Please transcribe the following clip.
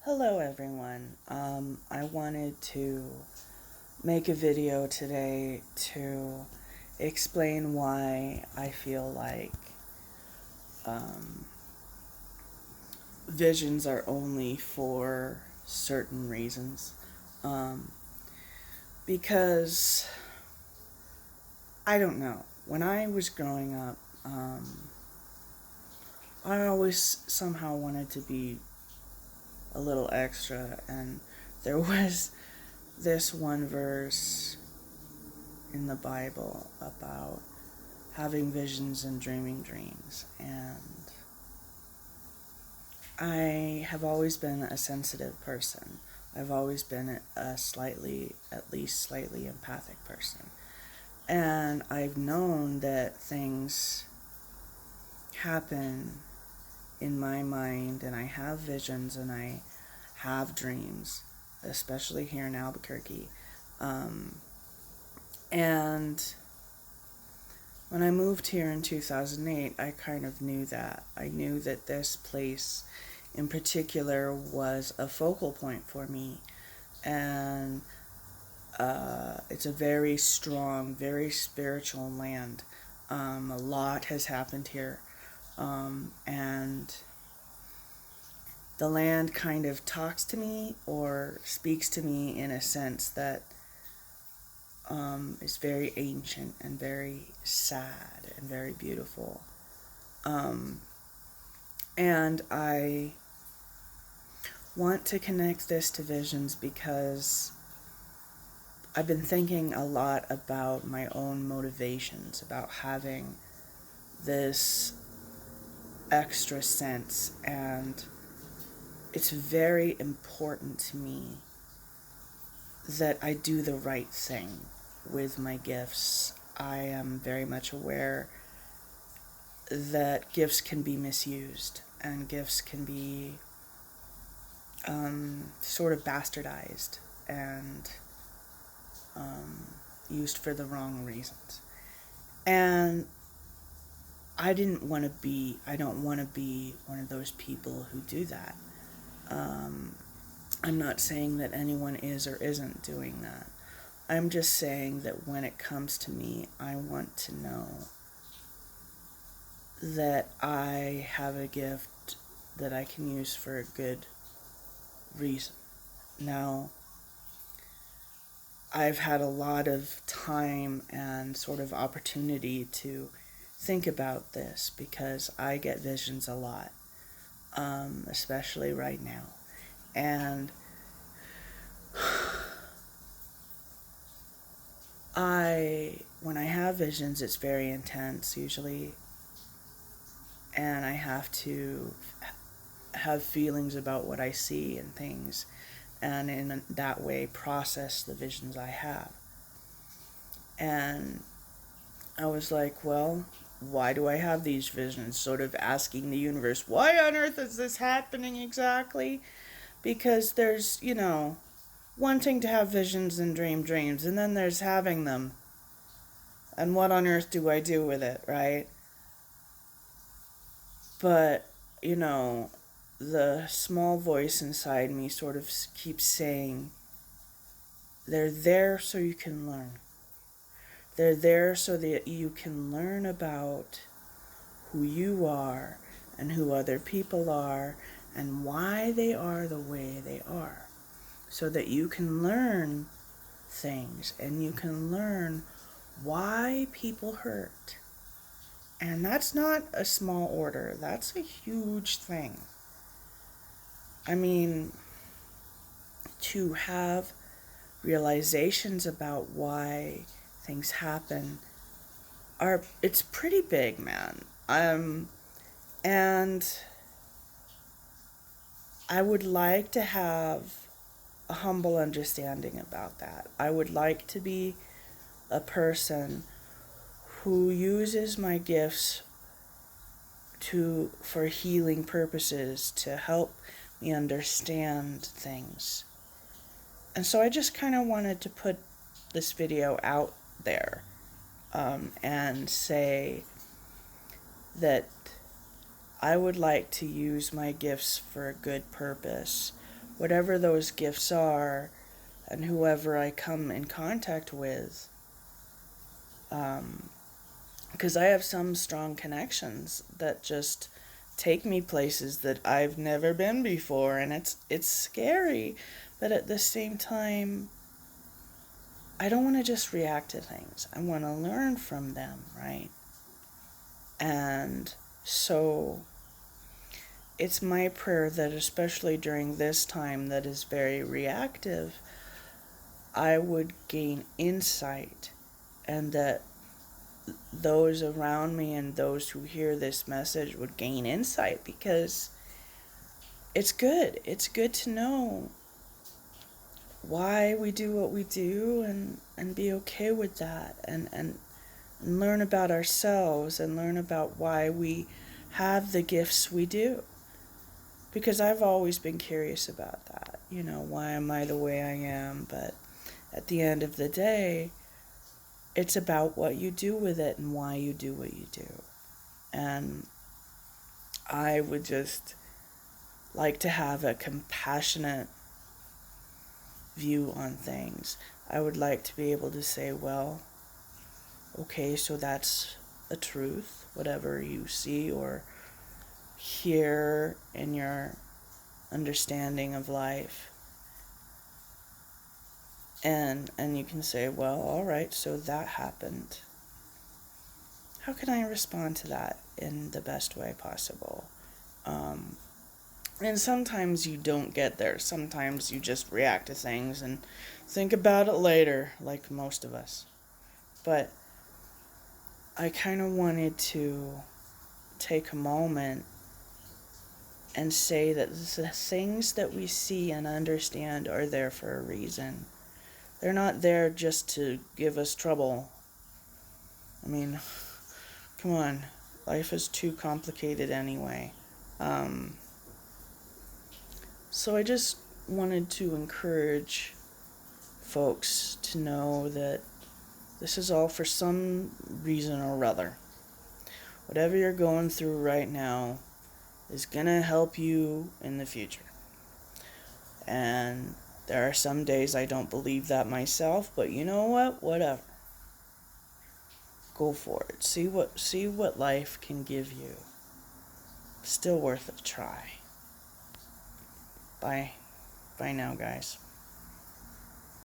Hello everyone. I wanted to make a video today to explain why I feel like um, visions are only for certain reasons. Um, because I don't know. When I was growing up, I always somehow wanted to be a little extra, and there was this one verse in the Bible about having visions and dreaming dreams. And I have always been a sensitive person. I've always been at least slightly empathic person. And I've known that things happen in my mind, and I have visions and I have dreams, especially here in Albuquerque. And when I moved here in 2008, I kind of knew that. I knew that this place in particular was a focal point for me. And it's a very strong, very spiritual land. A lot has happened here. And the land kind of talks to me or speaks to me in a sense that is very ancient and very sad and very beautiful. And I want to connect this to visions because I've been thinking a lot about my own motivations, about having this extra sense, and it's very important to me that I do the right thing with my gifts. I am very much aware that gifts can be misused and gifts can be sort of bastardized and used for the wrong reasons. And I don't want to be one of those people who do that. I'm not saying that anyone is or isn't doing that. I'm just saying that when it comes to me, I want to know that I have a gift that I can use for a good reason. Now, I've had a lot of time and sort of opportunity to think about this because I get visions a lot, especially right now. And when I have visions, it's very intense usually, and I have to have feelings about what I see and things, and in that way process the visions I have. And I was like, well, why do I have these visions? Sort of asking the universe, why on earth is this happening exactly? Because there's, wanting to have visions and dream dreams, and then there's having them. And what on earth do I do with it, right? But, the small voice inside me sort of keeps saying, they're there so you can learn. They're there so that you can learn about who you are and who other people are and why they are the way they are. So that you can learn things and you can learn why people hurt. And that's not a small order, that's a huge thing. I mean, to have realizations about why things happen it's pretty big, man. And I would like to have a humble understanding about that. I would like to be a person who uses my gifts for healing purposes, to help me understand things. And so I just kind of wanted to put this video out there, and say that I would like to use my gifts for a good purpose, whatever those gifts are, and whoever I come in contact with. Because I have some strong connections that just take me places that I've never been before, and it's scary, but at the same time, I don't want to just react to things. I want to learn from them, right? And so it's my prayer that, especially during this time that is very reactive, I would gain insight, and that those around me and those who hear this message would gain insight, because it's good. It's good to know why we do what we do, and be okay with that, and learn about ourselves, and learn about why we have the gifts we do. Because I've always been curious about that. Why am I the way I am? But at the end of the day, it's about what you do with it and why you do what you do. And I would just like to have a compassionate view on things. I would like to be able to say, well, okay, so that's a truth, whatever you see or hear in your understanding of life. And you can say, well, all right, so that happened. How can I respond to that in the best way possible? And sometimes you don't get there. Sometimes you just react to things and think about it later, like most of us. But I kind of wanted to take a moment and say that the things that we see and understand are there for a reason. They're not there just to give us trouble. I mean, come on, life is too complicated anyway. So I just wanted to encourage folks to know that this is all for some reason or other. Whatever you're going through right now is gonna help you in the future. And there are some days I don't believe that myself, but you know what? Whatever. Go for it. See what life can give you. Still worth a try. Bye. Bye now, guys.